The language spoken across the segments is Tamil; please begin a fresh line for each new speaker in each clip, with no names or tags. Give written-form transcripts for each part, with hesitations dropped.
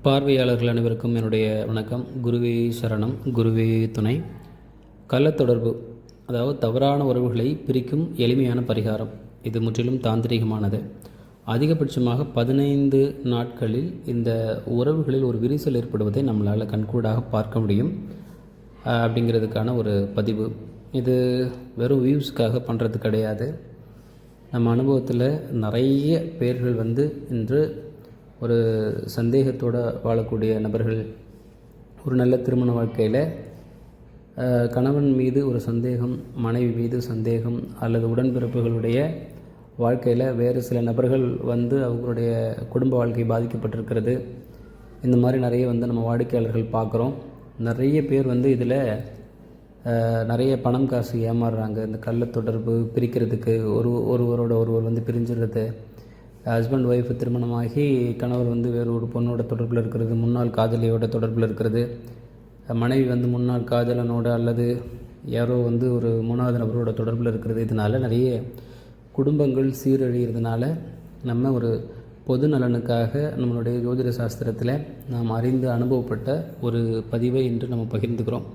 பார்வையாளர்கள் அனைவருக்கும் என்னுடைய வணக்கம். குருவே சரணம், குருவே துணை. கள்ளத்தொடர்பு, அதாவது தவறான உறவுகளை பிரிக்கும் எளிமையான பரிகாரம். இது முற்றிலும் தாந்திரிகமானது. அதிகபட்சமாக 15 நாட்களில் இந்த உறவுகளில் ஒரு விரிசல் ஏற்படுவதை நம்மளால் கண்கூடாக பார்க்க முடியும் அப்படிங்கிறதுக்கான ஒரு பதிவு. இது வெறும் வியூஸ்க்காக பண்ணுறது கிடையாது. நம்ம அனுபவத்தில் நிறைய பேர்கள் இன்று ஒரு சந்தேகத்தோடு வாழக்கூடிய நபர்கள், ஒரு நல்ல திருமண வாழ்க்கையில் கணவன் மீது ஒரு சந்தேகம், மனைவி மீது சந்தேகம், அல்லது உடன்பிறப்புகளுடைய வாழ்க்கையில் வேறு சில நபர்கள் அவங்களுடைய குடும்ப வாழ்க்கை பாதிக்கப்பட்டிருக்கிறது. இந்த மாதிரி நிறைய நம்ம வாடிக்கையாளர்கள் பார்க்குறோம். நிறைய பேர் இதில் நிறைய பணம் காசு ஏமாறுறாங்க. இந்த கள்ள தொடர்பு பிரிக்கிறதுக்கு ஒருவரோட ஒருவர் பிரிஞ்சிடுறது. ஹஸ்பண்ட் ஒய்ஃபு திருமணமாகி கணவர் வேறு ஒரு பொண்ணோட தொடர்பில் இருக்கிறது, முன்னாள் காதலியோட தொடர்பில் இருக்கிறது, மனைவி முன்னாள் காதலனோட அல்லது யாரோ ஒரு 3வது நபரோட தொடர்பில் இருக்கிறது. இதனால் நிறைய குடும்பங்கள் சீரழிகிறதுனால நம்ம ஒரு பொது நலனுக்காக நம்மளுடைய ஜோதிட சாஸ்திரத்தில் நாம் அறிந்து அனுபவப்பட்ட ஒரு பதிவை இன்று நம்ம பகிர்ந்துக்கிறோம்.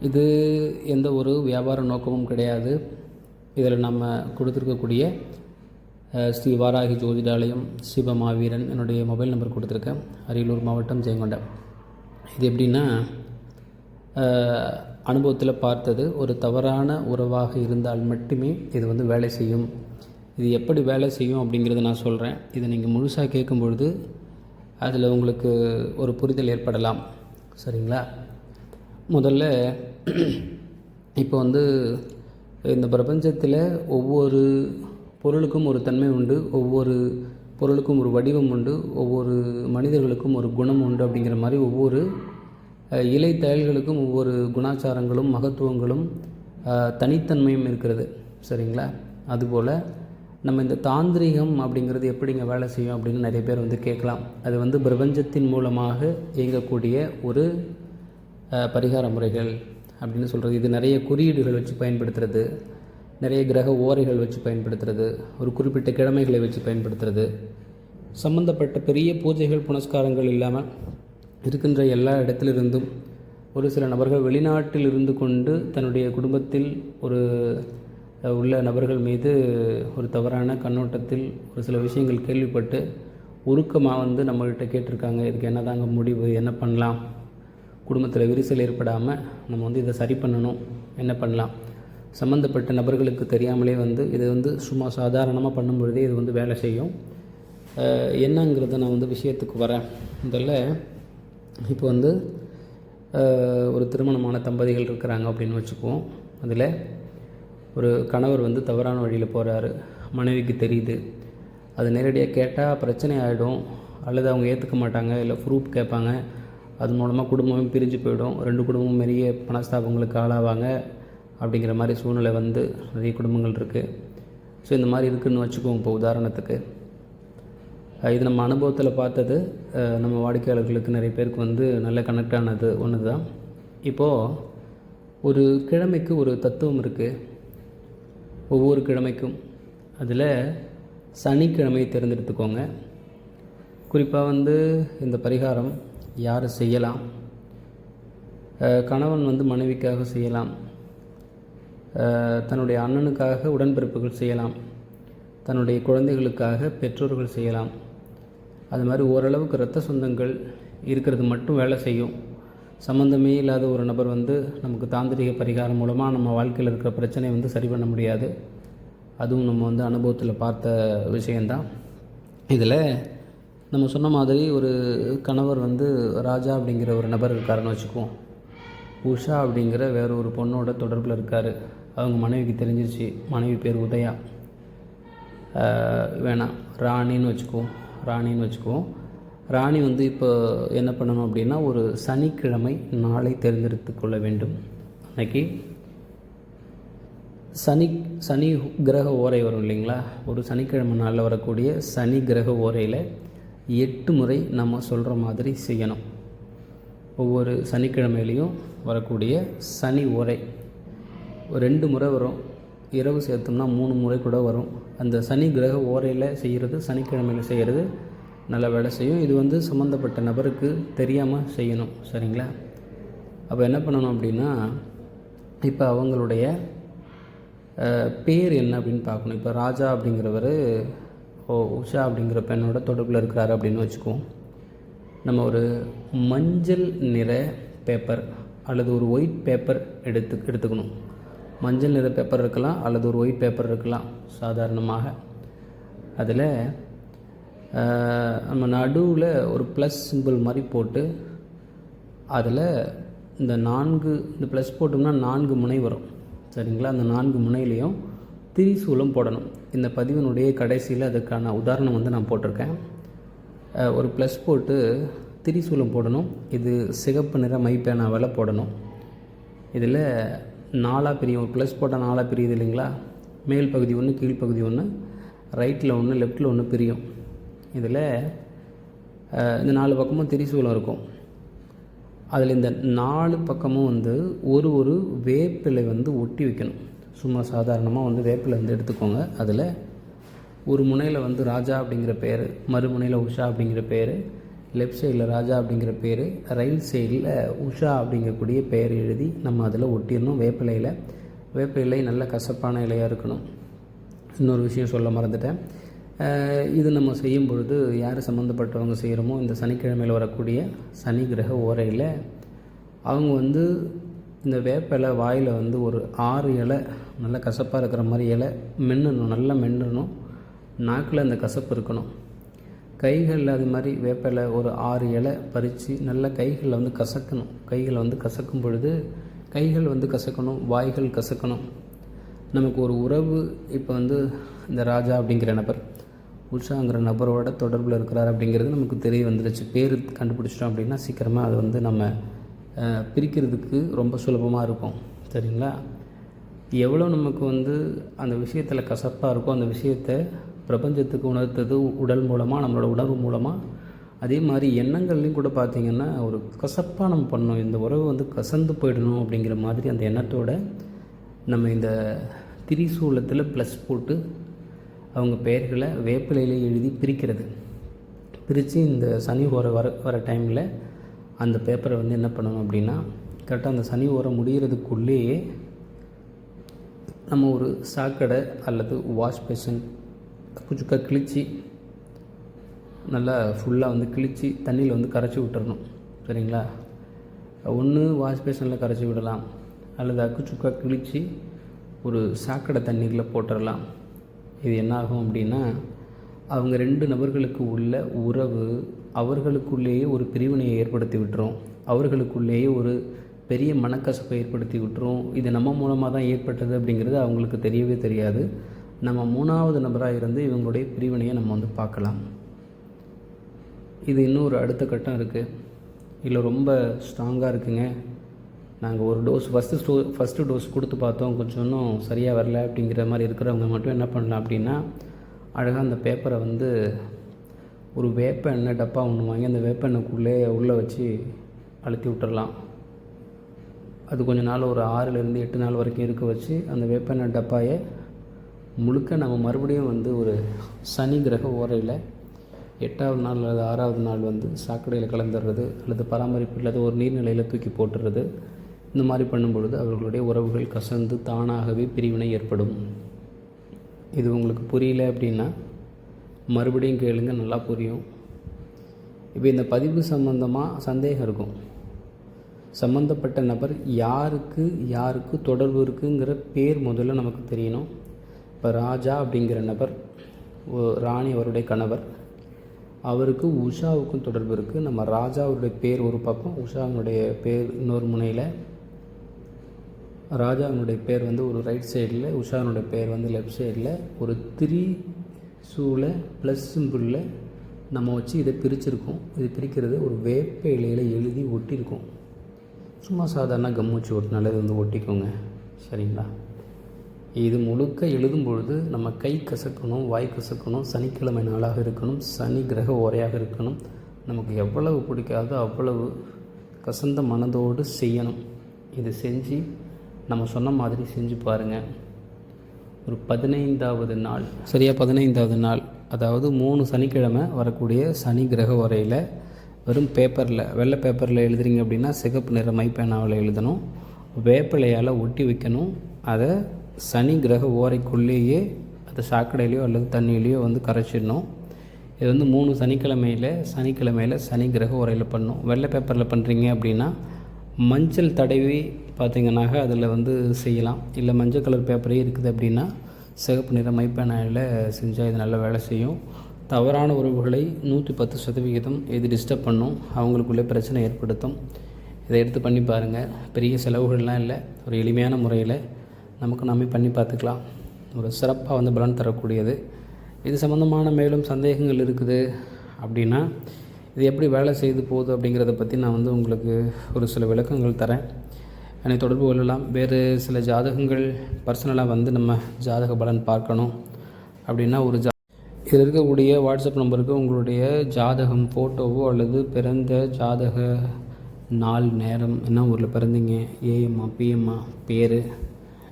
இது எந்த ஒரு வியாபார நோக்கமும் கிடையாது. இதில் நம்ம கொடுத்துருக்கக்கூடிய ஸ்ரீ வாராகி ஜோதிடாலயம், சிவமாவீரன், என்னுடைய மொபைல் நம்பர் கொடுத்துருக்கேன். அரியலூர் மாவட்டம், ஜெயங்கொண்டம். இது எப்படின்னா, அனுபவத்தில் பார்த்தது ஒரு தவறான உறவாக இருந்தால் மட்டுமே இது வேலை செய்யும். இது எப்படி வேலை செய்யும் அப்படிங்கிறத நான் சொல்கிறேன். இதை நீங்கள் முழுசாக கேட்கும் பொழுது அதில் உங்களுக்கு ஒரு புரிதல் ஏற்படலாம். சரிங்களா? முதல்ல இப்போ இந்த பிரபஞ்சத்தில் ஒவ்வொரு பொருளுக்கும் ஒரு தன்மை உண்டு, ஒவ்வொரு பொருளுக்கும் ஒரு வடிவம் உண்டு, ஒவ்வொரு மனிதர்களுக்கும் ஒரு குணம் உண்டு. அப்படிங்கிற மாதிரி ஒவ்வொரு இலை தயல்களுக்கும் ஒவ்வொரு குணாச்சாரங்களும் மகத்துவங்களும் தனித்தன்மையும் இருக்கிறது. சரிங்களா? அதுபோல் நம்ம இந்த தாந்திரிகம் அப்படிங்கிறது எப்படிங்க வேலை செய்யும் அப்படின்னு நிறைய பேர் கேட்கலாம். அது பிரபஞ்சத்தின் மூலமாக இயங்கக்கூடிய ஒரு பரிகார முறைகள் அப்படின்னு சொல்கிறது. இது நிறைய குறியீடுகள் வச்சு பயன்படுத்துறது, நிறைய கிரக ஓரைகள் வச்சு பயன்படுத்துறது, ஒரு குறிப்பிட்ட கிழமைகளை வச்சு பயன்படுத்துறது, சம்பந்தப்பட்ட பெரிய பூஜைகள் புனஸ்காரங்கள் இல்லாமல் இருக்கின்ற எல்லா இடத்திலிருந்தும் ஒரு சில நபர்கள் வெளிநாட்டில் இருந்து கொண்டு தன்னுடைய குடும்பத்தில் உள்ள நபர்கள் மீது ஒரு தவறான கண்ணோட்டத்தில் ஒரு சில விஷயங்கள் கேள்விப்பட்டு உருக்கமாக நம்மள்கிட்ட கேட்டிருக்காங்க. இதுக்கு என்னதாங்க முடிவு, என்ன பண்ணலாம், குடும்பத்தில் விரிசல் ஏற்படாமல் நம்ம இதை சரி பண்ணணும், என்ன பண்ணலாம், சம்மந்தப்பட்ட நபர்களுக்கு தெரியாமலே இது சும்மா சாதாரணமாக பண்ணும்பொழுதே இது வேலை செய்யும். என்னங்கிறத நான் விஷயத்துக்கு வரேன். முதல்ல இப்போ ஒரு திருமணமான தம்பதிகள் இருக்கிறாங்க அப்படின்னு வச்சுக்குவோம். அதில் ஒரு கணவர் தவறான வழியில் போகிறாரு, மனைவிக்கு தெரியுது. அது நேரடியாக கேட்டால் பிரச்சனை ஆகிடும், அல்லது அவங்க ஏற்றுக்க மாட்டாங்க, இல்லை ப்ரூஃப் கேட்பாங்க. அது மூலமாக குடும்பமும் பிரிஞ்சு போயிடும், 2 குடும்பமும் பெரிய பணஸ்தாபங்களுக்கு ஆளாவாங்க. அப்படிங்கிற மாதிரி சூழ்நிலை நிறைய குடும்பங்கள் இருக்குது. ஸோ இந்த மாதிரி இருக்குதுன்னு வச்சுக்குவோம். இப்போ உதாரணத்துக்கு இது நம்ம அனுபவத்தில் பார்த்தது. நம்ம வாடிக்கையாளர்களுக்கு நிறைய பேருக்கு நல்ல கனெக்ட் ஆனது ஒன்று தான். இப்போது ஒரு கிழமைக்கு ஒரு தத்துவம் இருக்குது. ஒவ்வொரு கிழமைக்கும் அதில் சனிக்கிழமையை தேர்ந்தெடுத்துக்கோங்க. குறிப்பாக இந்த பரிகாரம் யார் செய்யலாம்? கணவன் மனைவிக்காக செய்யலாம், தன்னுடைய அண்ணனுக்காக உடன்பிறப்புகள் செய்யலாம், தன்னுடைய குழந்தைகளுக்காக பெற்றோர்கள் செய்யலாம். அது மாதிரி ஓரளவுக்கு இரத்த சொந்தங்கள் இருக்கிறது மட்டும் வேலை செய்யும். சம்மந்தமே இல்லாத ஒரு நபர் நமக்கு தாந்திரிக பரிகாரம் மூலமாக நம்ம வாழ்க்கையில் இருக்கிற பிரச்சனை சரி பண்ண முடியாது. அதுவும் நம்ம அனுபவத்தில் பார்த்த விஷயந்தான். இதில் நம்ம சொன்ன மாதிரி ஒரு கணவர் ராஜா அப்படிங்கிற ஒரு நபர் இருக்காருன்னு வச்சுக்குவோம். உஷா அப்படிங்கிற வேறு ஒரு பொண்ணோட தொடர்பில் இருக்கார். அவங்க மனைவிக்கு தெரிஞ்சிருச்சு. மனைவி பேர் உதயா, வேணாம் ராணின்னு வச்சுக்குவோம். ராணி இப்போ என்ன பண்ணணும் அப்படின்னா, ஒரு சனிக்கிழமை நாளை தேர்ந்தெடுத்து கொள்ள வேண்டும். அன்றைக்கி சனி கிரக ஓரை வரும் இல்லைங்களா? ஒரு சனிக்கிழமை நாளில் வரக்கூடிய சனி கிரக ஓரையில் 8 முறை நம்ம சொல்கிற மாதிரி செய்யணும். ஒவ்வொரு சனிக்கிழமையிலையும் வரக்கூடிய சனி ஓரை 2 முறை வரும். இரவு சேர்த்தோம்னா 3 முறை கூட வரும். அந்த சனி கிரக ஓரையில் செய்கிறது, சனிக்கிழமையில் செய்கிறது நல்லா வேலை செய்யும். இது வந்து சம்மந்தப்பட்ட நபருக்கு தெரியாமல் செய்யணும். சரிங்களா? அப்போ என்ன பண்ணணும் அப்படின்னா, இப்போ அவங்களுடைய பேர் என்ன அப்படின்னு பார்க்கணும். இப்போ ராஜா அப்படிங்கிறவர் உஷா அப்படிங்கிற பெண்ணோட தொடர்பில் இருக்கிறாரு அப்படின்னு வச்சுக்குவோம். நம்ம ஒரு மஞ்சள் நிற பேப்பர் அல்லது ஒரு ஒயிட் பேப்பர் எடுத்துக்கணும். மஞ்சள் நிற பேப்பர் இருக்கலாம் அல்லது ஒரு ஒயிட் பேப்பர் இருக்கலாம். சாதாரணமாக அதில் நம்ம நடுவில் ஒரு ப்ளஸ் சிம்பிள் மாதிரி போட்டு அதில் இந்த ப்ளஸ் போட்டோம்னா 4 முனை வரும். சரிங்களா? அந்த 4 முனையிலையும் திரிசூலம் போடணும். இந்த பதிவினுடைய கடைசியில் அதுக்கான உதாரணம் வந்து நான் போட்டிருக்கேன். ஒரு ப்ளஸ் போட்டு திரிசூலம் போடணும். இது சிகப்பு நிற மைப்பேனாவில் போடணும். இதில் 4 பிரியும். ஒரு ப்ளஸ் போட்டால் 4 பிரியுது இல்லைங்களா? மேல் பகுதி ஒன்று, கீழ்ப்பகுதி ஒன்று, ரைட்டில் ஒன்று, லெஃப்டில் ஒன்று பிரியும். இதில் இந்த 4 பக்கமும் திரிசூலம் இருக்கும். அதில் இந்த 4 பக்கமும் வந்து ஒரு வேப்பிலை வந்து ஒட்டி வைக்கணும். சும்மா சாதாரணமாக வந்து வேப்பிலை வந்து எடுத்துக்கோங்க. அதில் ஒரு முனையில் வந்து ராஜா அப்படிங்கிற பேர், மறுமுனையில் உஷா அப்படிங்கிற பேர், லெஃப்ட் சைடில் ராஜா அப்படிங்கிற பேர், ரைட் சைடில் உஷா அப்படிங்கக்கூடிய பெயர் எழுதி நம்ம அதில் ஒட்டிடணும். வேப்பிலை நல்ல கசப்பான இலையாக இருக்கணும். இன்னொரு விஷயம் சொல்ல மறந்துட்டேன். இது நம்ம செய்யும் பொழுது யார் சம்மந்தப்பட்டவங்க செய்கிறோமோ, இந்த சனிக்கிழமையில் வரக்கூடிய சனி கிரக ஓரையில் அவங்க வந்து இந்த வேப்பிலை வாயில் வந்து ஒரு 6 இலை நல்லா கசப்பாக இருக்கிற மாதிரி இலை மென்னணும், நல்லா மென்னணும். நாக்கில் அந்த கசப்பு இருக்கணும். கைகளில் அது மாதிரி வேப்பிலை ஒரு 6 இலை பறித்து நல்லா கைகளில் வந்து கசக்கணும். கைகளை வந்து கசக்கும் பொழுது கைகள் வந்து கசக்கணும், வாய்கள் கசக்கணும். நமக்கு ஒரு உறவு இப்போ வந்து இந்த ராஜா அப்படிங்கிற நபர் உஷாங்கிற நபரோட தொடர்பில் இருக்கிறார் அப்படிங்கிறது நமக்கு தெரிய வந்துடுச்சு. பேர் கண்டுபிடிச்சிட்டோம் அப்படின்னா சீக்கிரமாக அது வந்து நம்ம பிரிக்கிறதுக்கு ரொம்ப சுலபமாக இருக்கும். சரிங்களா? எவ்வளோ நமக்கு வந்து அந்த விஷயத்தில் கசப்பாக இருக்கோ அந்த விஷயத்தை பிரபஞ்சத்துக்கு உணர்த்தது உடல் மூலமாக, நம்மளோட உணர்வு மூலமாக. அதே மாதிரி எண்ணங்கள்லையும் கூட பார்த்திங்கன்னா ஒரு கசப்பாக நம்ம பண்ணணும். இந்த உறவு வந்து கசந்து போயிடணும் அப்படிங்கிற மாதிரி அந்த எண்ணத்தோடு நம்ம இந்த திரிசூலத்தில் ப்ளஸ் போட்டு அவங்க பெயர்களை வேப்பிலையில் எழுதி பிரித்து இந்த சனி ஓரை வர டைமில் அந்த பேப்பரை வந்து என்ன பண்ணணும் அப்படின்னா, கரெக்டாக அந்த சனி ஓரை முடிகிறதுக்குள்ளேயே நம்ம ஒரு சாக்கடை அல்லது வாஷ் பேஷன் குச்சுக்காக கிழிச்சி நல்லா ஃபுல்லாக வந்து கிழிச்சி தண்ணியில் வந்து கரைச்சி விட்டுறணும். சரிங்களா? ஒன்று வாஷ் பேஷனில் கரைச்சி விடலாம் அல்லது அக்குச்சுக்கா கிழிச்சி ஒரு சாக்கடை தண்ணீரில் போட்டுடலாம். இது என்ன ஆகும் அப்படின்னா, அவங்க 2 நபர்களுக்கு உள்ள உறவு அவர்களுக்குள்ளேயே ஒரு பிரிவினையை ஏற்படுத்தி விட்டுரும். அவர்களுக்குள்ளேயே ஒரு பெரிய மனக்கசப்பை ஏற்படுத்தி விட்டுரும். இது நம்ம மூலமாக தான் ஏற்பட்டது அப்படிங்கிறது அவங்களுக்கு தெரியவே தெரியாது. நம்ம 3வது நபராக இருந்து இவங்களுடைய பிரிவினையை நம்ம வந்து பார்க்கலாம். இது இன்னும் ஒரு அடுத்த கட்டம் இருக்குது. இதில் ரொம்ப ஸ்ட்ராங்காக இருக்குங்க. நாங்கள் ஒரு டோஸ் ஃபஸ்ட்டு டோஸ் கொடுத்து பார்த்தோம், கொஞ்சம் இன்னும் சரியாக வரல அப்படிங்கிற மாதிரி இருக்கிறவங்க மட்டும் என்ன பண்ணலாம் அப்படின்னா, அழகாக அந்த பேப்பரை வந்து ஒரு வேப்ப எண்ணெய் டப்பா ஒன்று வாங்கி அந்த வேப்ப எண்ணெய்க்குள்ளே உள்ளே வச்சு அழுத்தி விட்டுறலாம். அது கொஞ்சம் நாள் ஒரு 6லேருந்து 8 நாள் வரைக்கும் இருக்க வச்சு அந்த வேப்ப எண்ணெய் டப்பாயை முழுக்க நம்ம மறுபடியும் வந்து ஒரு சனி கிரக ஓரையில் 8வது நாள் அல்லது 6வது நாள் வந்து சாக்கடையில் கலந்துடுறது அல்லது பராமரிப்பு இல்லாத ஒரு நீர்நிலையில் தூக்கி போட்டுறது. இந்த மாதிரி பண்ணும்பொழுது அவர்களுடைய உறவுகள் கசந்து தானாகவே பிரிவினை ஏற்படும். இது உங்களுக்கு புரியல அப்படின்னா மறுபடியும் கேளுங்க, நல்லா புரியும். இப்போ இந்த பதிவு சம்பந்தமாக சந்தேகம் இருக்கும். சம்மந்தப்பட்ட நபர் யாருக்கு தொடர்பு இருக்குங்கிற பேர் முதல்ல நமக்கு தெரியணும். இப்போ ராஜா அப்படிங்கிற நபர் ராணி அவருடைய கணவர், அவருக்கு உஷாவுக்கும் தொடர்பு இருக்குது. நம்ம ராஜாவுடைய பேர் ஒரு பக்கம், உஷாவினுடைய பேர் இன்னொரு முனையில். ராஜாவினுடைய பேர் வந்து ஒரு ரைட் சைடில், உஷாவினுடைய பேர் வந்து லெஃப்ட் சைடில். ஒரு திரிசூல ப்ளஸ் சிம்பிளில் நம்ம வச்சு இதை பிரிச்சிருக்கோம். இது பிரிக்கிறது ஒரு வேப்ப இலையில் எழுதி ஒட்டியிருக்கோம். சும்மா சாதாரண கம்மூச்சி ஒட்டினால இது வந்து ஒட்டிக்கோங்க. சரிங்களா? இது முழுக்க எழுதும் பொழுது நம்ம கை கசக்கணும், வாய் கசக்கணும், சனிக்கிழமை நாளாக இருக்கணும், சனி கிரக ஓரையாக இருக்கணும். நமக்கு எவ்வளவு பிடிக்காதோ அவ்வளவு கசந்த மனதோடு செய்யணும். இது செஞ்சு நம்ம சொன்ன மாதிரி செஞ்சு பாருங்கள். ஒரு 15வது நாள், சரியாக 15வது நாள் அதாவது 3 சனிக்கிழமை வரக்கூடிய சனி கிரக உரையில் வெறும் பேப்பரில், வெள்ளை பேப்பரில் எழுதுறீங்க அப்படின்னா சிகப்பு நிற மைப்பேனாவில் எழுதணும். வேப்பிலையால் ஒட்டி வைக்கணும். அதை சனி கிரக ஓரைக்குள்ளேயே அதை சாக்கடையிலையோ அல்லது தண்ணியிலையோ வந்து கரைச்சிடணும். இது வந்து 3 சனிக்கிழமையில் சனி கிரக உரையில் பண்ணணும். வெள்ளை பேப்பரில் பண்ணுறீங்க அப்படின்னா மஞ்சள் தடவி பார்த்திங்கனாக்க அதில் வந்து செய்யலாம். இல்லை மஞ்சள் கலர் பேப்பரே இருக்குது அப்படின்னா சிகப்பு நிற மைப்பேனாயில் செஞ்சால் இது நல்ல வேலை செய்யும். தவறான உறவுகளை 110% இது டிஸ்டர்ப் பண்ணும், அவங்களுக்குள்ளே பிரச்சனை ஏற்படுத்தும். இதை எடுத்து பண்ணி பாருங்கள். பெரிய செலவுகள்லாம் இல்லை, ஒரு எளிமையான முறையில் நமக்கு நாமே பண்ணி பார்த்துக்கலாம். ஒரு சிறப்பாக வந்து பலன் தரக்கூடியது. இது சம்மந்தமான மேலும் சந்தேகங்கள் இருக்குது அப்படின்னா இது எப்படி வேலை செய்து போகுது அப்படிங்கிறத பற்றி நான் வந்து உங்களுக்கு ஒரு சில விளக்கங்கள் தரேன். என்னை தொடர்பு கொள்ளலாம். வேறு சில ஜாதகங்கள் பர்சனலாக வந்து நம்ம ஜாதக பலன் பார்க்கணும் அப்படின்னா இதில் இருக்கக்கூடிய வாட்ஸ்அப் நம்பருக்கு உங்களுடைய ஜாதகம் ஃபோட்டோவோ அல்லது பிறந்த ஜாதக நாள், நேரம், என்ன ஊரில் பிறந்தீங்க, ஏஎம்மா பிஎம்மா, பேர்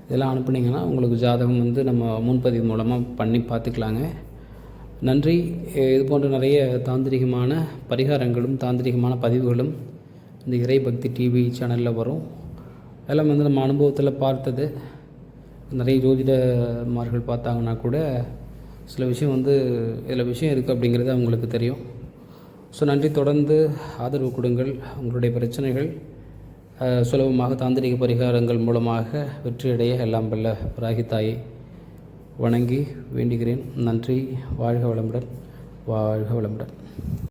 இதெல்லாம் அனுப்புனீங்கன்னா உங்களுக்கு ஜாதகம் வந்து நம்ம முன்பதிவு மூலமாக பண்ணி பார்த்துக்கலாங்க. நன்றி. இது போன்ற நிறைய தாந்திரிகமான பரிகாரங்களும் தாந்திரிகமான பதிவுகளும் இந்த இறைபக்தி டிவி சேனலில் வரும். எல்லாம் வந்து நம்ம அனுபவத்தில் பார்த்தது. நிறைய ஜோதிடமார்கள் பார்த்தாங்கன்னா கூட சில விஷயம் வந்து இதில் விஷயம் இருக்குது அப்படிங்கிறது அவங்களுக்கு தெரியும். ஸோ நன்றி. தொடர்ந்து ஆதரவு கொடுங்கள். உங்களுடைய பிரச்சனைகள் சுலபமாக தாந்திரிக பரிகாரங்கள் மூலமாக வெற்றியடைய எல்லாம் வல்ல வராகி தாயை வணங்கி வேண்டுகிறேன். நன்றி. வாழ்க வளமுடன். வாழ்க வளமுடன்.